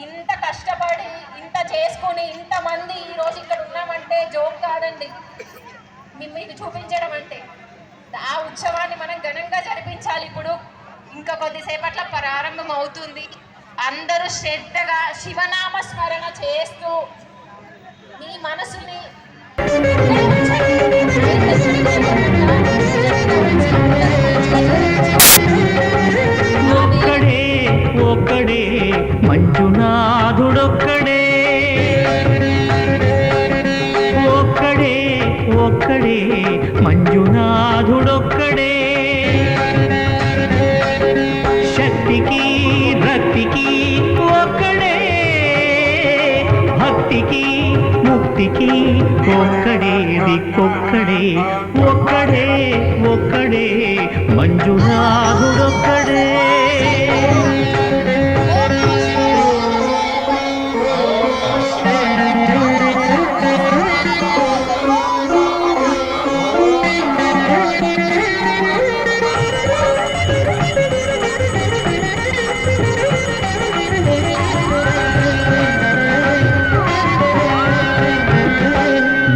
ఇంత కష్టపడి ఇంత చేసుకుని ఇంతమంది ఈరోజు ఇక్కడ ఉన్నామంటే జోక్ కాదండి. మీకు చూపించడం అంటే ఆ ఉత్సవాన్ని మనం ఘనంగా జరిపించాలి. ఇప్పుడు ఇంకా కొద్దిసేపట్ల ప్రారంభం అవుతుంది. అందరూ శ్రద్ధగా శివనామ స్మరణ చేస్తూ మీ మనసుని ఒక్కడే ఒక్కడే మంజునాథుడొక్కడే, ఒక్కడే ఒక్కడే మంజునాథుడొక్కడే. శక్తికి రక్తికి ఒక్కడే, భక్తికి ముక్తికి ఒక్కడే దిక్కొక్కడే, ఒక్కడే ఒక్కడే మంజునాథుడొక్కడే.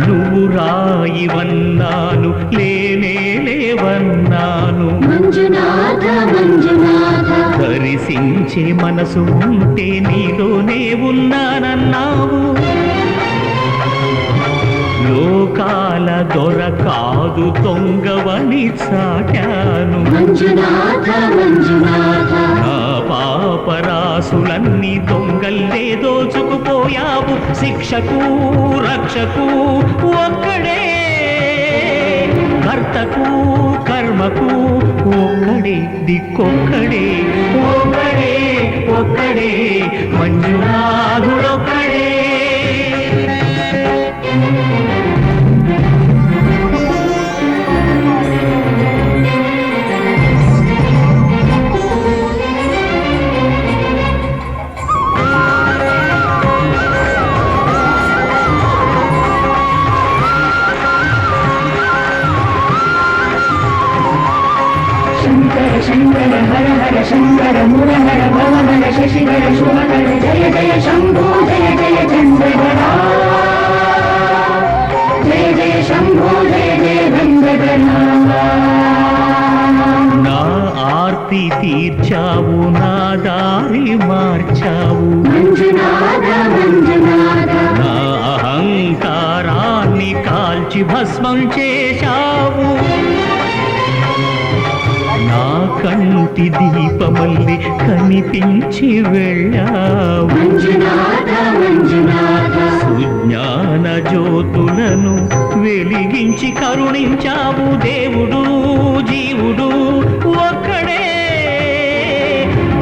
నువ్వు రాయివన్నాను, లేనే లేవన్నాను. మంజునాథ మంజునాథ దర్శించే మనసు ఉంటే నీలోనే ఉన్నానన్నావు. లోకాల దొర కాదు దొంగవని చాటాను. మంజునాథ మంజునాథ నా పాపరాసులన్నీ దొంగల్లే దోచుకుపోయావు. శిక్షకు రక్షకు ఒక్కడే, కర్తకు కర్మకు ఒక్కడే దిక్కొక్కడే, ఒక్కడే ఒక్కడే మంజునాథుడొక్కడే. శంకర శంకర హర హర శంకర మురహర భవహర శశిధర శుభకర జయ జయ శంభో జయ జయ చంద్రధర జయ జయ శంభో జయ జయ గంగధర. నా ఆర్తి తీర్చావు, నా దారి మార్చావు. మంజునాథ మంజునాథ నా అహంకారాన్ని కాల్చి భస్మం చేశావు. నా కంటి దీపమల్లి కనిపించి వెళ్ళావు. మంజునాథ మంజునాథ సుజ్ఞాన జ్యోతులను వెలిగించి కరుణించావు. దేవుడు జీవుడు ఒక్కడే,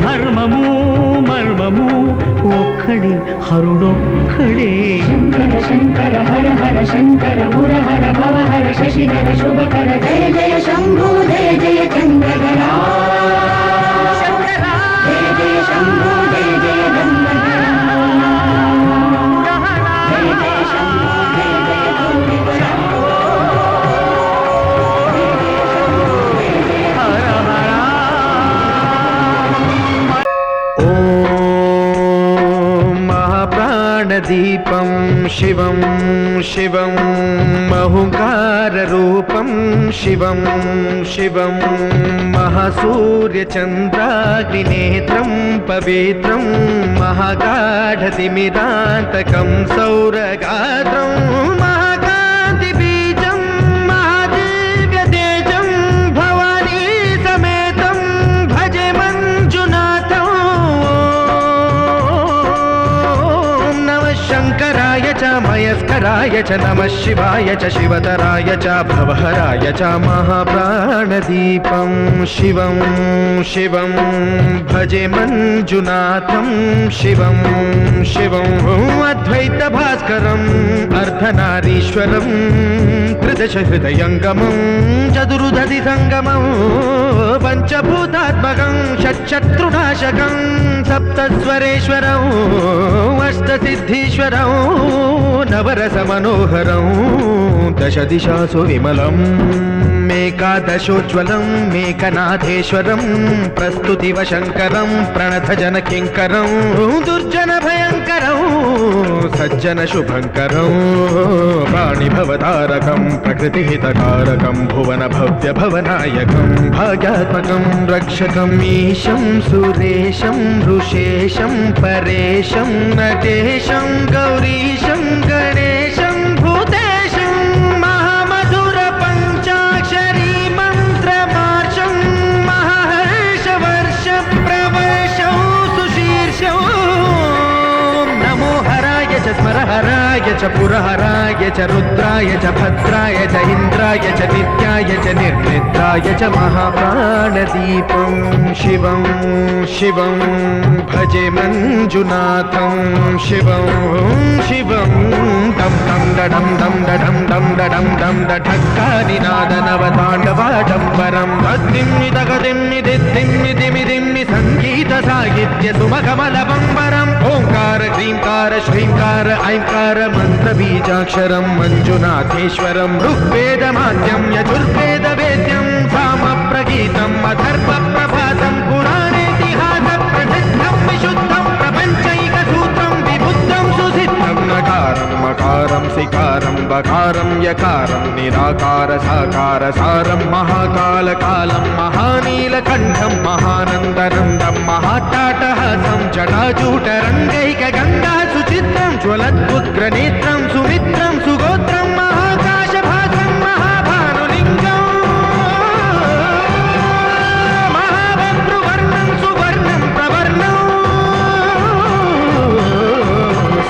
ధర్మము మర్మము ఒక్కడే, హరుడొక్కడే. శంకర శంకర హర హర శంకర మురహర భవహర శశిధర శుభకర జయ జయ శంభో జయ జయ చంద్రధర జయ జయ శంభో జయ జయ గంగధర జయ జయ శంభో జయ జయ గౌరీధర జయ జయ శంభో జయ జయ హర హర. ఓం మహాప్రాణదీపం శివం శివం మహుంకారరూపం శివం శివం మహాసూర్యచంద్రాగ్నినేత్రం పవిత్రం మహాగాఢతిమిరాంతకం సౌరగాత్రం మహాకాంతిబీజం మహాదివ్యతేజం భవానీ సమేతం భజే మంజునాథం. ఓం నమః శంకరాయ చ మయస్కరాయ చ నమః శివాయ చ శివతరాయ చ భవహరాయ చ మహాప్రాణదీపం శివం శివం భజే మంజునాథం శివం శివం అద్వైత భాస్కరం అర్ధనారీశ్వరం త్రిదశ హృదయంగమం చతురుదధి సంగమం పంచభూతాత్మకం షట్శత్రునాశకం సప్తస్వరేశ్వరం అష్టసిద్ధీశ్వరం నవరస మనోహరం దశ దిశాసు విమలం మేకాదశోజ్వలం మేకనాథేశ్వరం ప్రస్తుతివ శంకరం ప్రణత జన కింకరం దుర్జన భయంకరం సజ్జన శుభంకరం ప్రాణిభవతారకం ప్రకృతిహితకారకం భువన భవ్య భవనాయకం భాగ్యాత్మకం రక్షకం ఈశం సురేశం ఋషేశం పరేశం నటేశం గౌరీశం గణేశం భూతేశం మహామధుర పంచాక్షరీ మంత్రమార్షం మహర్షవర్ష ప్రవర్షం సుశీర్షం నమో హరాయ చ స్మరహరాయ చ పురహరాయ చ రుద్రాయ చ భద్రాయ చ ఇంద్రాయ చ నిత్యాయ చ నిర్నిద్రాయ చ మహాప్రాణదీపం శివం శివం భజే మంజునాథం శివం శివం డం డం డడం డం డడం డం డడం డం ఢక్కానినాదనవతాండవాడంబరం తద్దిమ్మి తగదిమ్మి దిద్దిమ్మి దిమి దిమ్మి సంగీత సాహిత్య సుమకమలబంబరం ఓంకార హ్రీంకార శ్రీంకార ఐంకార మంత్ర బీజాక్షరం మంజునాథేశ్వరం ఋగ్వేదమాద్యం యజుర్వేద వేద్యం సామ ప్రగీతం అధర్వ ప్రభాతం పురాణేతిహాస ప్రసిద్ధం విశుద్ధం ప్రపంచైక సూత్రం విబుద్ధం సుసిద్ధం నకారం మకారం సికారం బకారం యకారం నిరాకార సాకార సారం మహాకాల కాలం మహానీలకంఠం మహానందనందం మహాటాటహాసం జటాజూటరంగైక గంగా సుచిత్రం జ్వలద్భుగ్రనేత్రం సుమిత్రం సుగోత్రం మహాకాశభాసం మహాభానులింగం మహాభద్రువర్ణం సువర్ణం ప్రవర్ణం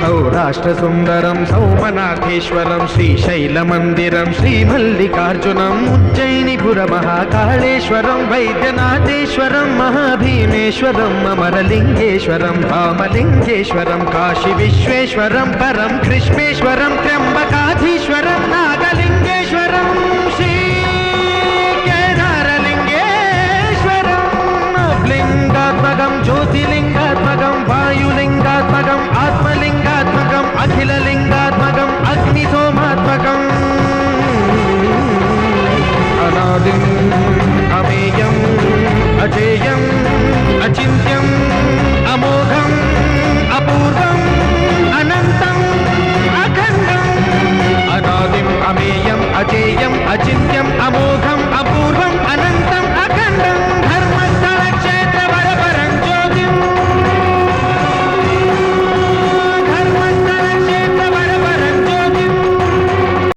సౌరాష్ట్ర సుందరం సౌమనాథేశ్వరం శ్రీశైలమందిరం శ్రీమల్లికార్జునం ఉజ్జయినిపుర మహాకాళేశ్వరం వైద్యనాథేశ్వరం మహాభీమేశ్వరం అమరలింగేశ్వరం రామలింగేశ్వరం కాశీ విశ్వేశ్వరం పరం కృష్ణేశ్వరం త్ర్యంబకాధీశ్వరం నాగలింగేశ్వరం శ్రీ కేదారలింగేశ్వరం లింగాత్మకం జ్యోతిలింగాత్మకం వాయులింగాత్మకం ఆత్మలింగాత్మకం అఖిలలింగాత్మకం అగ్నిసోమాత్మకం అనాదిం అమేయం అజేయం అచింత్య